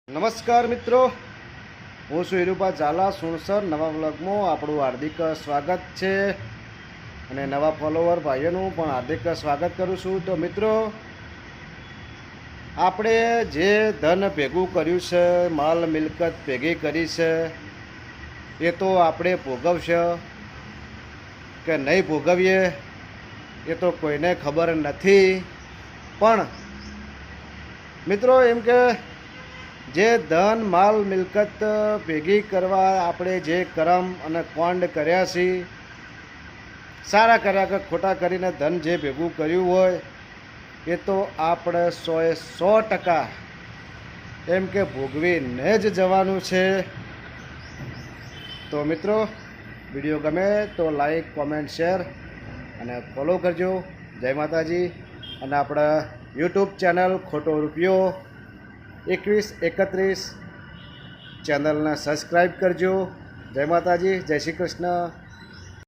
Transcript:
નમસ્કાર મિત્રો, હું છું હિરુભા ઝાલા સુણસર. નવા વ્લોગમાં આપણું હાર્દિક સ્વાગત છે અને નવા ફોલોવર ભાઈઓનું પણ હાર્દિક સ્વાગત કરું છું. તો મિત્રો, આપણે જે ધન ભેગું કર્યું છે, માલ મિલકત ભેગી કરી છે, એ તો આપણે ભોગવશે કે નહીં ભોગવીએ એ તો કોઈને ખબર નથી. પણ મિત્રો, એમ કે જે ધન માલ મિલકત ભેગી કરવા આપણે જે કરમ અને કોંડ કર્યા છીએ, સારા કર્યા કે ખોટા કરીને ધન જે ભેગું કર્યું હોય એ તો આપણે 100% એમ કે ભોગવીને જ જવાનું છે. તો મિત્રો, વિડીયો ગમે તો લાઈક, કોમેન્ટ, શેર અને ફોલો કરજો. જય માતાજી. અને આપણા યુટ્યુબ ચેનલ ખોટો રૂપિયો 2131 ચેનલને સબસ્ક્રાઈબ કરજો. જય માતાજી, જય શ્રી કૃષ્ણ.